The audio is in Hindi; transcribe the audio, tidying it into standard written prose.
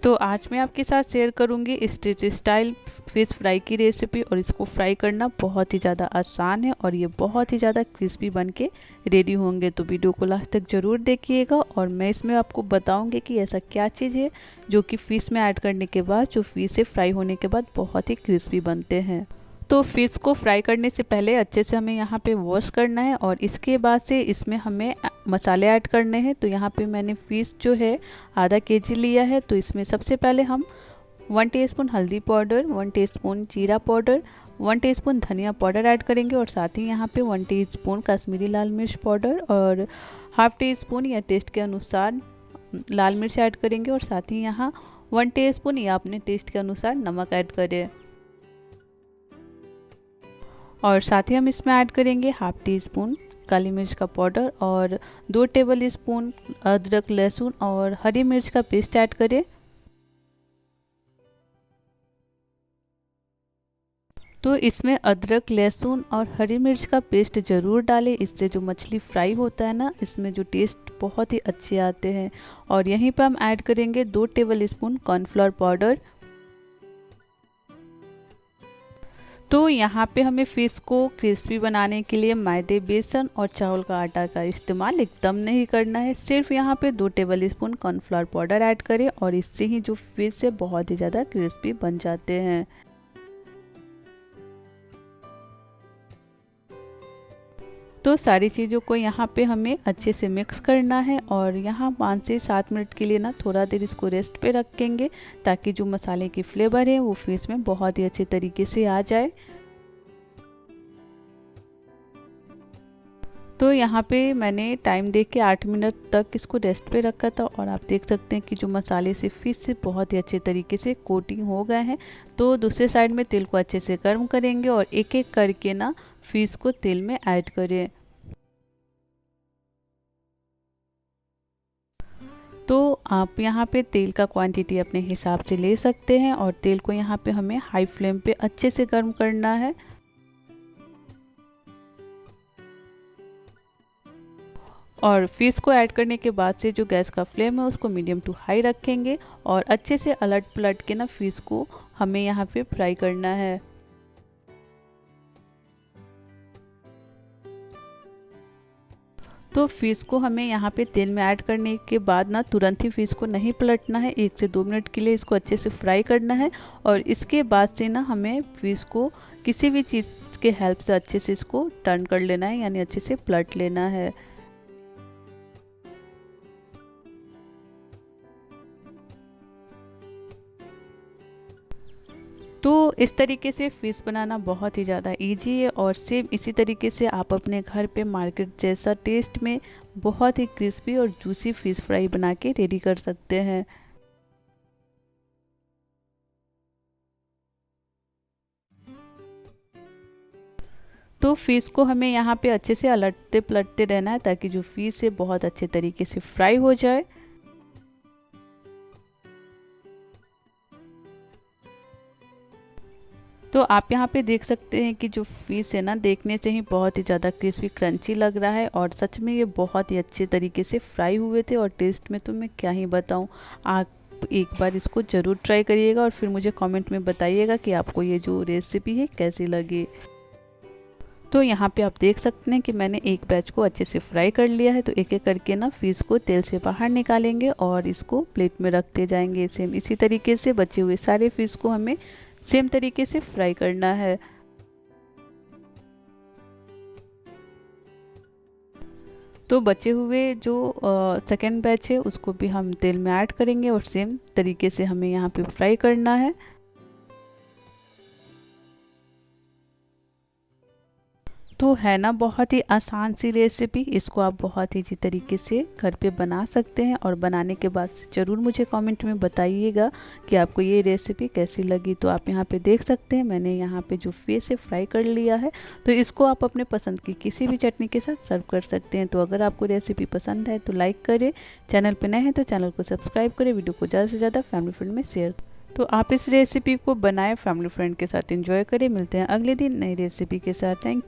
तो आज मैं आपके साथ शेयर करूंगी स्ट्रीट स्टाइल फ़िश फ्राई की रेसिपी। और इसको फ्राई करना बहुत ही ज़्यादा आसान है और ये बहुत ही ज़्यादा क्रिस्पी बन के रेडी होंगे। तो वीडियो को लास्ट तक ज़रूर देखिएगा और मैं इसमें आपको बताऊंगी कि ऐसा क्या चीज़ है जो कि फ़िश में ऐड करने के बाद जो फ़िश से फ्राई होने के बाद बहुत ही क्रिस्पी बनते हैं। तो फ़िश को फ्राई करने से पहले अच्छे से हमें यहाँ पे वॉश करना है और इसके बाद से इसमें हमें मसाले ऐड करने हैं। तो यहाँ पे मैंने फ़िश जो है आधा केजी लिया है। तो इसमें सबसे पहले हम 1 टीस्पून हल्दी पाउडर, 1 टीस्पून जीरा पाउडर, 1 टीस्पून धनिया पाउडर ऐड करेंगे और साथ ही यहाँ पे 1 टीस्पून कश्मीरी लाल मिर्च पाउडर और हाफ टी स्पून या टेस्ट के अनुसार लाल मिर्च ऐड करेंगे और साथ ही यहाँ 1 टीस्पून या अपने टेस्ट के अनुसार नमक ऐड करें। और साथ ही हम इसमें ऐड करेंगे हाफ टी स्पून काली मिर्च का पाउडर और 2 टेबल स्पून अदरक लहसुन और हरी मिर्च का पेस्ट ऐड करें। तो इसमें अदरक लहसुन और हरी मिर्च का पेस्ट ज़रूर डालें, इससे जो मछली फ्राई होता है ना इसमें जो टेस्ट बहुत ही अच्छे आते हैं। और यहीं पर हम ऐड करेंगे 2 टेबल स्पून कॉर्नफ्लोर पाउडर। तो यहाँ पे हमें फ़िश को क्रिस्पी बनाने के लिए मैदे, बेसन और चावल का आटा का इस्तेमाल एकदम नहीं करना है। सिर्फ यहाँ पे 2 table spoon cornflour powder add करें और इससे ही जो फ़िश है बहुत ही ज़्यादा क्रिस्पी बन जाते हैं। तो सारी चीज़ों को यहाँ पे हमें अच्छे से मिक्स करना है और यहाँ 5 से 7 मिनट के लिए ना थोड़ा देर इसको रेस्ट पे रखेंगे ताकि जो मसाले की फ्लेवर है वो फिश में बहुत ही अच्छे तरीके से आ जाए। तो यहाँ पे मैंने टाइम देख के 8 मिनट तक इसको रेस्ट पे रखा था और आप देख सकते हैं कि जो मसाले से फिश से बहुत ही अच्छे तरीके से कोटिंग हो गए हैं। तो दूसरे साइड में तेल को अच्छे से गर्म करेंगे और एक एक करके ना फिश को तेल में ऐड करें। तो आप यहाँ पे तेल का क्वांटिटी अपने हिसाब से ले सकते हैं और तेल को यहाँ पे हमें हाई फ्लेम पे अच्छे से गर्म करना है। और फिश को ऐड करने के बाद से जो गैस का फ्लेम है उसको मीडियम टू हाई रखेंगे और अच्छे से अलट पलट के ना फिश को हमें यहाँ पे फ्राई करना है। तो फिश को हमें यहाँ पे तेल में ऐड करने के बाद ना तुरंत ही फिश को नहीं पलटना है, 1 से 2 मिनट के लिए इसको अच्छे से फ्राई करना है। और इसके बाद से ना हमें फिश को किसी भी चीज़ के हेल्प से अच्छे से इसको टर्न कर लेना है, यानी अच्छे से पलट लेना है। तो इस तरीके से फ़िश बनाना बहुत ही ज़्यादा इजी है और सेम इसी तरीके से आप अपने घर पे मार्केट जैसा टेस्ट में बहुत ही क्रिस्पी और जूसी फ़िश फ्राई बना के रेडी कर सकते हैं। तो फ़िश को हमें यहाँ पे अच्छे से अलटते पलटते रहना है ताकि जो फ़िश है बहुत अच्छे तरीके से फ्राई हो जाए। तो आप यहाँ पे देख सकते हैं कि जो फ़िश है ना देखने से ही बहुत ही ज़्यादा क्रिस्पी क्रंची लग रहा है और सच में ये बहुत ही अच्छे तरीके से फ्राई हुए थे और टेस्ट में तो मैं क्या ही बताऊँ। आप एक बार इसको ज़रूर ट्राई करिएगा और फिर मुझे कमेंट में बताइएगा कि आपको ये जो रेसिपी है कैसी लगी। तो यहाँ पे आप देख सकते हैं कि मैंने एक बैच को अच्छे से फ्राई कर लिया है। तो एक एक करके ना फ़िश को तेल से बाहर निकालेंगे और इसको प्लेट में रखते जाएंगे। सेम इसी तरीके से बचे हुए सारे फ़िश को हमें सेम तरीके से फ्राई करना है। तो बचे हुए जो सेकेंड बैच है उसको भी हम तेल में ऐड करेंगे और सेम तरीके से हमें यहाँ पे फ्राई करना है। तो है ना बहुत ही आसान सी रेसिपी, इसको आप बहुत ईजी तरीके से घर पे बना सकते हैं और बनाने के बाद ज़रूर मुझे कमेंट में बताइएगा कि आपको ये रेसिपी कैसी लगी। तो आप यहाँ पे देख सकते हैं मैंने यहाँ पे जो फिश है फ्राई कर लिया है। तो इसको आप अपने पसंद की किसी भी चटनी के साथ सर्व कर सकते हैं। तो अगर आपको रेसिपी पसंद है तो लाइक करें, चैनल पर नए हैं तो चैनल को सब्सक्राइब करें, वीडियो को ज़्यादा से ज़्यादा फैमिली फ्रेंड में शेयर। तो आप इस रेसिपी को बनाएं, फैमिली फ्रेंड के साथ एंजॉय करें। मिलते हैं अगले दिन नई रेसिपी के साथ। Thank you.